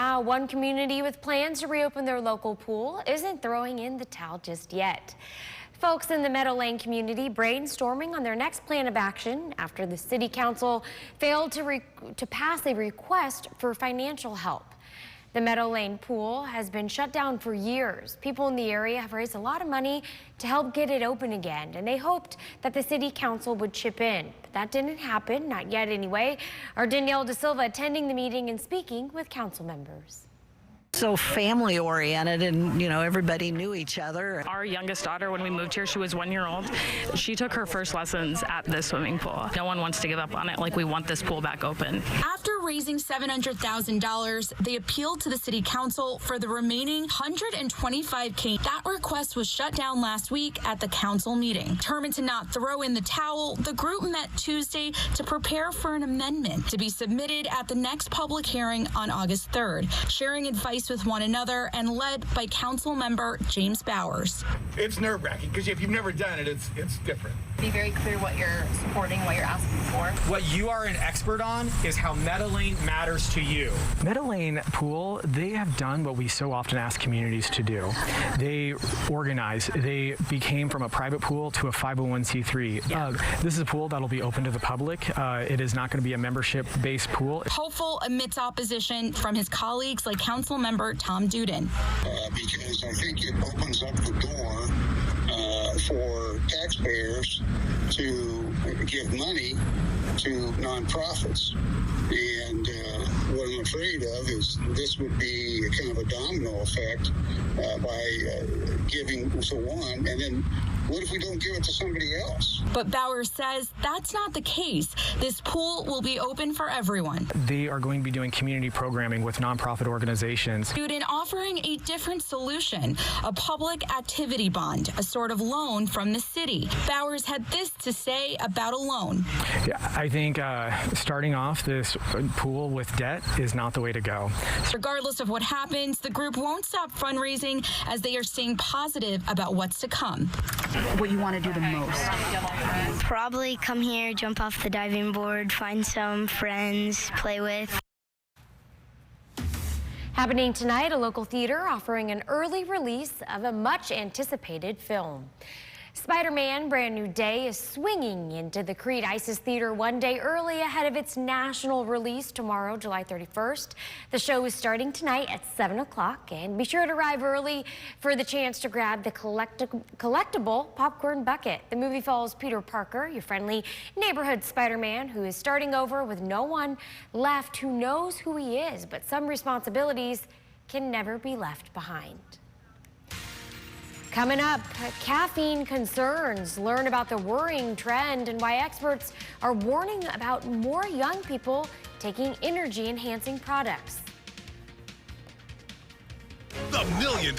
One community with plans to reopen their local pool isn't throwing in the towel just yet. Folks in the Meadow Lane community brainstorming on their next plan of action after the city council failed to pass a request for financial help. The Meadow Lane pool has been shut down for years. People in the area have raised a lot of money to help get it open again, and they hoped that the city council would chip in. But that didn't happen, not yet anyway. Our Danielle Da Silva attending the meeting and speaking with council members. So family oriented, and everybody knew each other. Our youngest daughter, when we moved here, she was 1 year old. She took her first lessons at this swimming pool. No one wants to give up on it. Like, we want this pool back open. After raising $700,000, they appealed to the city council for the remaining $125K. That request was shut down last week at the council meeting. Determined to not throw in the towel, the group met Tuesday to prepare for an amendment to be submitted at the next public hearing on August 3rd, sharing advice with one another and led by council member James Bowers. It's nerve-wracking because if you've never done it, it's different. Be very clear what you're supporting, what you're asking for. What you are an expert on is how Meadow Lane matters to you. Meadow Lane Pool, they have done what we so often ask communities to do. They organize. They became from a private pool to a 501c3. Yeah. This is a pool that'll be open to the public. It is not going to be a membership-based pool. Hopeful amidst opposition from his colleagues like council member Tom Duden. Because I think it opens up the door for taxpayers to give money to nonprofits. And what I'm afraid of is this would be a kind of a domino effect by giving to one and then What if we don't give it to somebody else? But Bowers says that's not the case. This pool will be open for everyone. They are going to be doing community programming with nonprofit organizations. Student offering a different solution, a public activity bond, a sort of loan from the city. Bowers had this to say about a loan. Yeah, I think starting off this pool with debt is not the way to go. Regardless of what happens, the group won't stop fundraising as they are staying positive about what's to come. What you want to do the most? Probably come here, jump off the diving board, find some friends, play with. Happening tonight, a local theater offering an early release of a much anticipated film. Spider-Man Brand New Day is swinging into the Creed Isis Theater one day early ahead of its national release tomorrow, July 31st. The show is starting tonight at 7 o'clock, and be sure to arrive early for the chance to grab the collectible popcorn bucket. The movie follows Peter Parker, your friendly neighborhood Spider-Man, who is starting over with no one left who knows who he is, but some responsibilities can never be left behind. Coming up, caffeine concerns. Learn about the worrying trend and why experts are warning about more young people taking energy-enhancing products. The $1 million.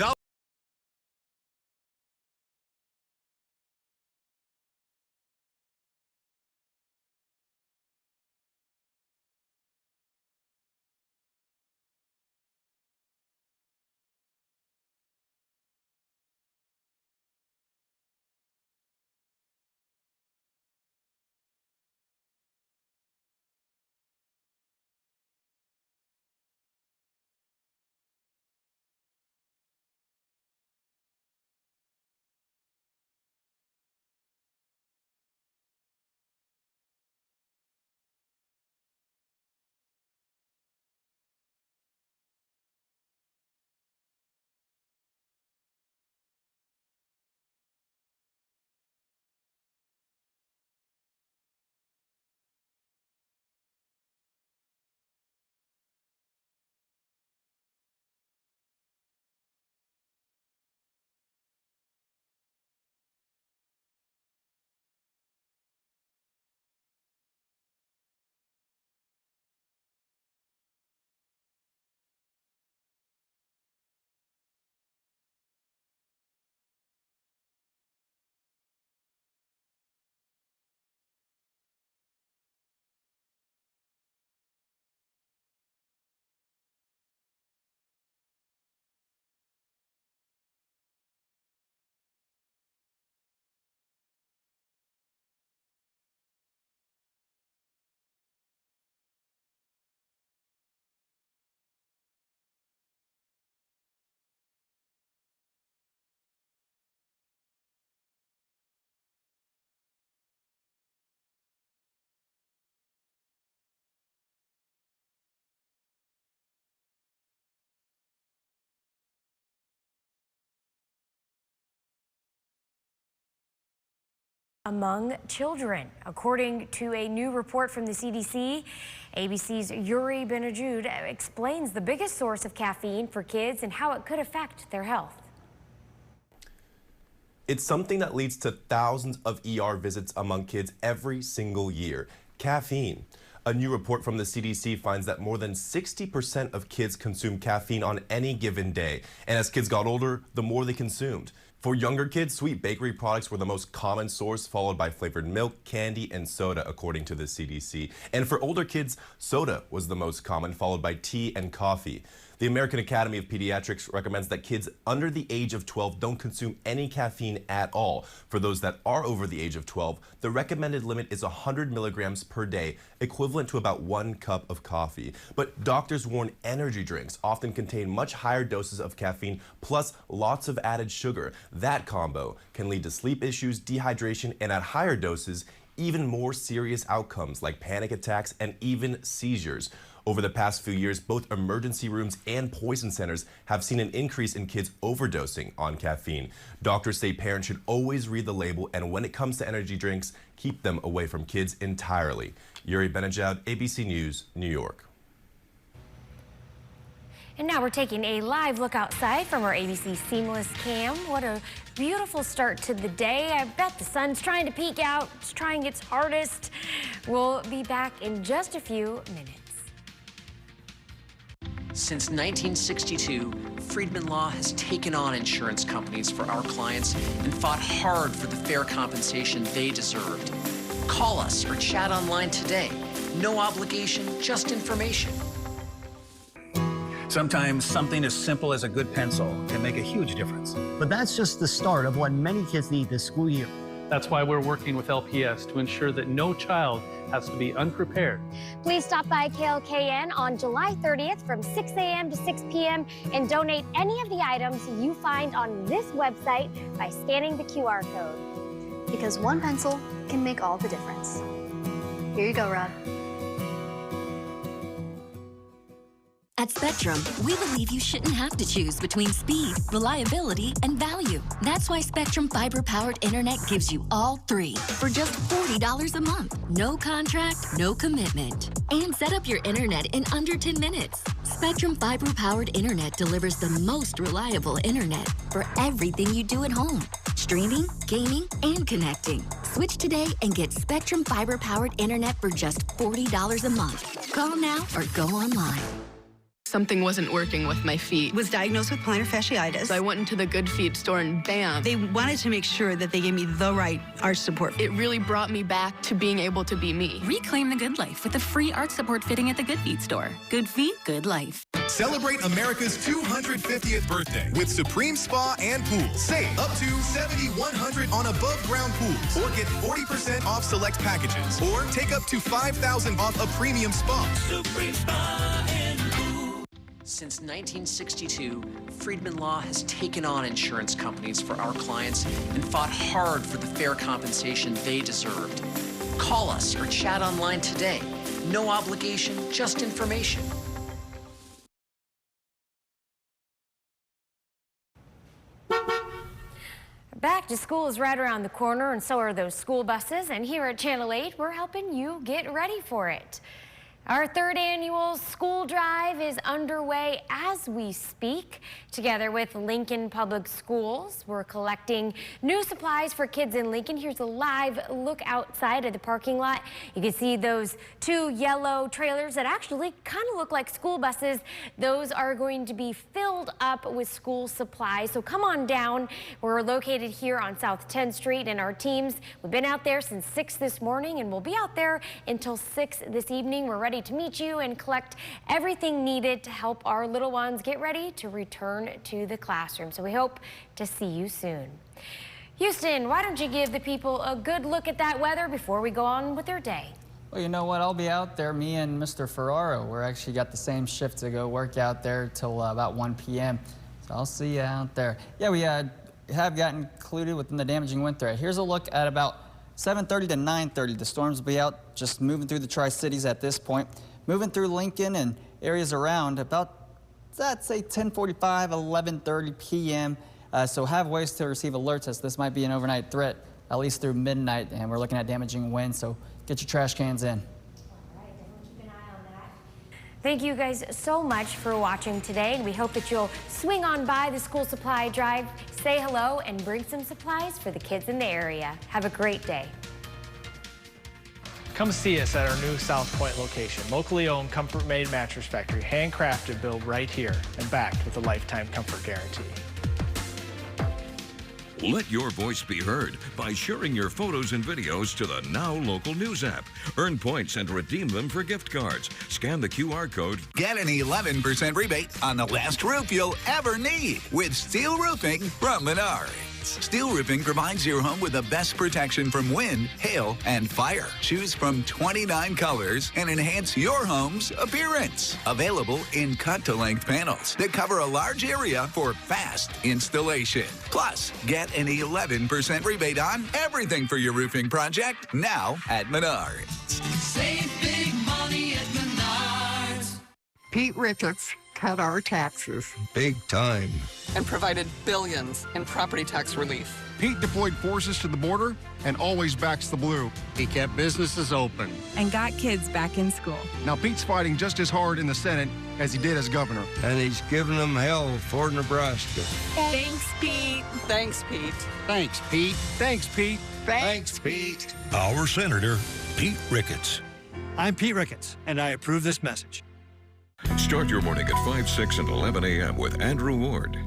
Among children. According to a new report from the CDC, ABC's Yuri Benajud explains the biggest source of caffeine for kids and how it could affect their health. It's something that leads to thousands of ER visits among kids every single year. Caffeine. A new report from the CDC finds that more than 60% of kids consume caffeine on any given day. And as kids got older, the more they consumed. For younger kids, sweet bakery products were the most common source, followed by flavored milk, candy, and soda, according to the CDC. And for older kids, soda was the most common, followed by tea and coffee. The American Academy of Pediatrics recommends that kids under the age of 12 don't consume any caffeine at all. For those that are over the age of 12, the recommended limit is 100 milligrams per day, equivalent to about 1 cup of coffee. But doctors warn energy drinks often contain much higher doses of caffeine, plus lots of added sugar. That combo can lead to sleep issues, dehydration, and at higher doses, even more serious outcomes like panic attacks and even seizures. Over the past few years, both emergency rooms and poison centers have seen an increase in kids overdosing on caffeine. Doctors say parents should always read the label, and when it comes to energy drinks, keep them away from kids entirely. Yuri Benajad, ABC News, New York. And now we're taking a live look outside from our ABC Seamless cam. What a beautiful start to the day. I bet the sun's trying to peek out. It's trying its hardest. We'll be back in just a few minutes. Since 1962, Friedman Law has taken on insurance companies for our clients and fought hard for the fair compensation they deserved. Call us or chat online today. No obligation, just information. Sometimes something as simple as a good pencil can make a huge difference. But that's just the start of what many kids need this school year. That's why we're working with LPS to ensure that no child has to be unprepared. Please stop by KLKN on July 30th from 6 a.m. to 6 p.m. and donate any of the items you find on this website by scanning the QR code. Because one pencil can make all the difference. Here you go, Rob. At Spectrum, we believe you shouldn't have to choose between speed, reliability, and value. That's why Spectrum fiber-powered internet gives you all three for just $40 a month. No contract, no commitment. And set up your internet in under 10 minutes. Spectrum fiber-powered internet delivers the most reliable internet for everything you do at home. Streaming, gaming, and connecting. Switch today and get Spectrum fiber-powered internet for just $40 a month. Call now or go online. Something wasn't working with my feet. Was diagnosed with plantar fasciitis. So I went into the Good Feet store and bam. They wanted to make sure that they gave me the right arch support. It really brought me back to being able to be me. Reclaim the good life with a free arch support fitting at the Good Feet store. Good feet, good life. Celebrate America's 250th birthday with Supreme Spa and Pool. Save up to $7,100 on above ground pools, or get 40% off select packages, or take up to $5,000 off a premium spa. Supreme Spa and Pool. Since 1962, Friedman Law has taken on insurance companies for our clients and fought hard for the fair compensation they deserved. Call us or chat online today. No obligation, just information. Back to school is right around the corner, and so are those school buses. And here at Channel 8, we're helping you get ready for it. Our third annual school drive is underway as we speak. Together with Lincoln Public Schools, we're collecting new supplies for kids in Lincoln. Here's a live look outside of the parking lot. You can see those two yellow trailers that actually kind of look like school buses. Those are going to be filled up with school supplies. So come on down. We're located here on South 10th Street, and our teams, we've been out there since 6 this morning, and we'll be out there until 6 this evening. We're ready to meet you and collect everything needed to help our little ones get ready to return to the classroom. So we hope to see you soon. Houston, why don't you give the people a good look at that weather before we go on with their day? Well, you know what? I'll be out there. Me and Mr. Ferraro, we're actually got the same shift to go work out there till about 1 p.m. So I'll see you out there. Yeah, we have gotten included within the damaging wind threat. Here's a look at about 7:30 to 9:30. The storms will be out, just moving through the Tri-Cities at this point. Moving through Lincoln and areas around about, I'd say 10:45, 11:30 p.m. So have ways to receive alerts as this might be an overnight threat, at least through midnight. And we're looking at damaging winds, so get your trash cans in. Thank you guys so much for watching today, and we hope that you'll swing on by the school supply drive, say hello, and bring some supplies for the kids in the area. Have a great day. Come see us at our new South Point location. Locally owned Comfort Made Mattress Factory, handcrafted, built right here, and backed with a lifetime comfort guarantee. Let your voice be heard by sharing your photos and videos to the Now Local News app. Earn points and redeem them for gift cards. Scan the QR code. Get an 11% rebate on the last roof you'll ever need with steel roofing from Menards. Steel roofing provides your home with the best protection from wind, hail, and fire. Choose from 29 colors and enhance your home's appearance. Available in cut-to-length panels that cover a large area for fast installation. Plus, get an 11% rebate on everything for your roofing project now at Menards. Save big money at Menards. Pete Ricketts cut our taxes. Big time. And provided billions in property tax relief. Pete deployed forces to the border and always backs the blue. He kept businesses open. And got kids back in school. Now Pete's fighting just as hard in the Senate as he did as governor. And he's giving them hell for Nebraska. Thanks, Pete. Thanks, Pete. Thanks, Pete. Thanks, Pete. Thanks, Pete. Our Senator, Pete Ricketts. I'm Pete Ricketts, and I approve this message. Start your morning at 5, 6, and 11 a.m. with Andrew Ward.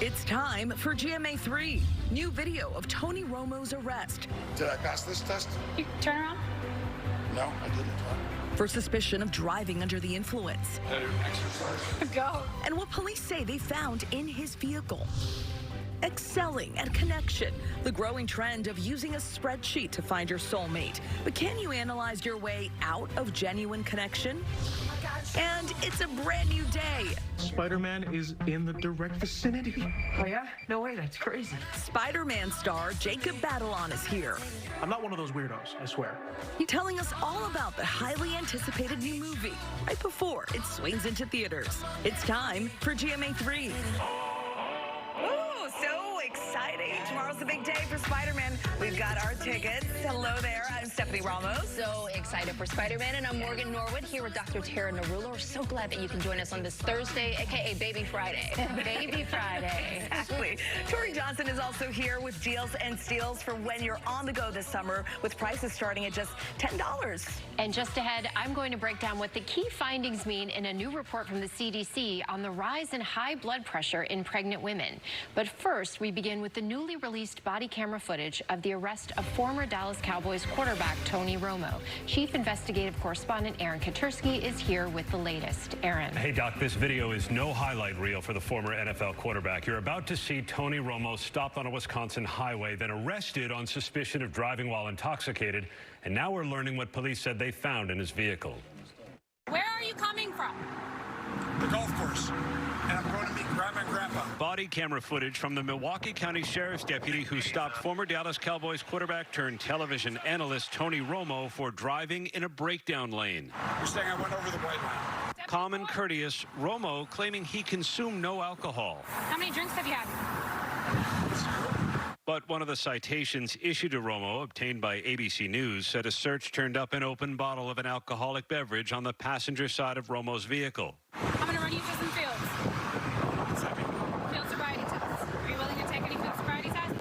It's time for GMA 3. New video of Tony Romo's arrest. Did I pass this test? You turn around. No, I didn't. For suspicion of driving under the influence. Exercise. Go. And what police say they found in his vehicle. Excelling at connection, the growing trend of using a spreadsheet to find your soulmate. But can you analyze your way out of genuine connection? And it's a brand new day. Spider-Man is in the direct vicinity. Oh yeah? No way, that's crazy. Spider-Man star Jacob Batalon is here. I'm not one of those weirdos, I swear. He's telling us all about the highly anticipated new movie, right before it swings into theaters. It's time for GMA 3. Ooh, so exciting. Tomorrow's the big day for Spider-Man. We've got our tickets. Hello there, I'm Stephanie Ramos. So excited for Spider-Man, and I'm Morgan Norwood here with Dr. Tara Narula. We're so glad that you can join us on this Thursday, aka Baby Friday. Baby Friday. Exactly. Tori Johnson is also here with deals and steals for when you're on the go this summer, with prices starting at just $10. And just ahead, I'm going to break down what the key findings mean in a new report from the CDC on the rise in high blood pressure in pregnant women. But first, we begin with the newly released body camera footage of the arrest of former Dallas Cowboys quarterback Tony Romo. Chief Investigative Correspondent Aaron Katursky is here with the latest. Aaron. Hey, Doc, this video is no highlight reel for the former NFL quarterback. You're about to see Tony Romo stopped on a Wisconsin highway, then arrested on suspicion of driving while intoxicated. And now we're learning what police said they found in his vehicle. Where are you coming from? The golf course. And I'm going to meet Grandma and Grandpa. Body camera footage from the Milwaukee County Sheriff's deputy who stopped former Dallas Cowboys quarterback turned television analyst Tony Romo for driving in a breakdown lane. You're saying I went over the white line. Calm and courteous, Romo claiming he consumed no alcohol. How many drinks have you had? But one of the citations issued to Romo, obtained by ABC News, said a search turned up an open bottle of an alcoholic beverage on the passenger side of Romo's vehicle. I'm going to run you through some fields. Field sobriety tests. Are you willing to take any field sobriety tests?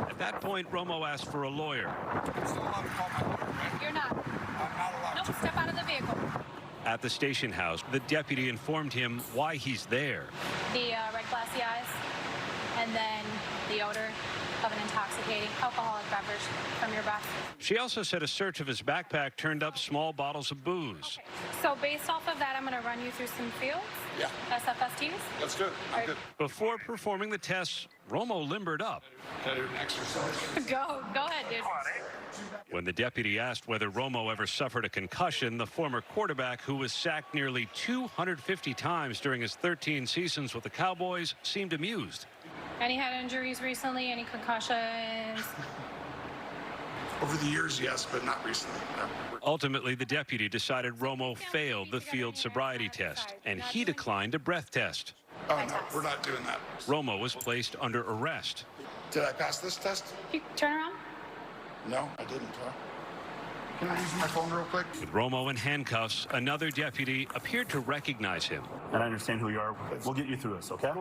At that point, Romo asked for a lawyer. I'm still allowed to call my lawyer, right? You're not. I'm not allowed Nope, to. step out of the vehicle. At the station house, the deputy informed him why he's there. The red glassy eyes, and then the odor of an intoxicating alcoholic beverage from your breath. She also said a search of his backpack turned up small bottles of booze. Okay. So based off of that, I'm going to run you through some fields. Yeah. SFSTs. That's good. I'm good. Before performing the tests, Romo limbered up. Can I do an exercise? Go ahead, dude. When the deputy asked whether Romo ever suffered a concussion, the former quarterback, who was sacked nearly 250 times during his 13 seasons with the Cowboys, seemed amused. Any head injuries recently? Any concussions? Over the years, yes, but not recently. No. Ultimately, the deputy decided Romo failed the field sobriety test, and he declined a breath test. Oh, no, we're not doing that. Romo was placed under arrest. Did I pass this test? You turn around. No, I didn't. Can I use my phone real quick? With Romo in handcuffs, another deputy appeared to recognize him. And I understand who you are. We'll get you through this, okay?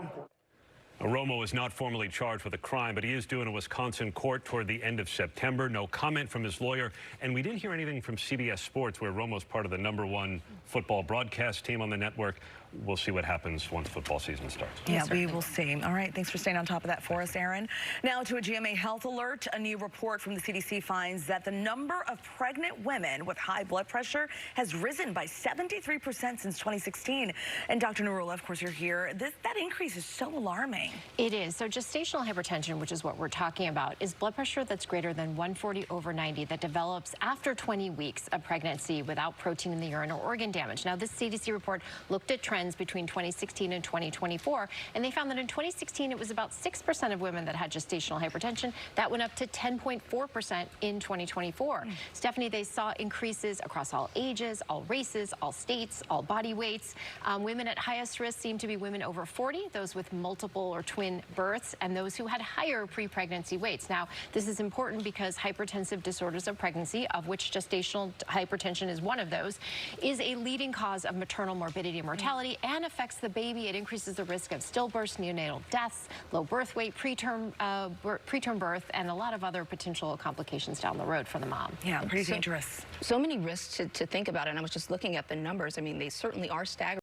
Romo is not formally charged with a crime, but he is due in a Wisconsin court toward the end of September. No comment from his lawyer. And we didn't hear anything from CBS Sports, where Romo's part of the #1 football broadcast team on the network. We'll see what happens once football season starts. Yeah, we will see. All right, thanks for staying on top of that for us, Aaron. Now to a GMA health alert. A new report from the CDC finds that the number of pregnant women with high blood pressure has risen by 73% since 2016. And Dr. Narula, of course, you're here. That increase is so alarming. It is. So gestational hypertension, which is what we're talking about, is blood pressure that's greater than 140/90 that develops after 20 weeks of pregnancy without protein in the urine or organ damage. Now, this CDC report looked at trends trends between 2016 and 2024. And they found that in 2016, it was about 6% of women that had gestational hypertension. That went up to 10.4% in 2024. Stephanie, they saw increases across all ages, all races, all states, all body weights. Women at highest risk seem to be women over 40, those with multiple or twin births, and those who had higher pre-pregnancy weights. Now, this is important because hypertensive disorders of pregnancy, of which gestational hypertension is one of those, is a leading cause of maternal morbidity and mortality and affects the baby. It increases the risk of stillbirths, neonatal deaths, low birth weight, preterm birth, and a lot of other potential complications down the road for the mom. Yeah, pretty dangerous. So many risks to think about, and I was just looking at the numbers. I mean, they certainly are staggering.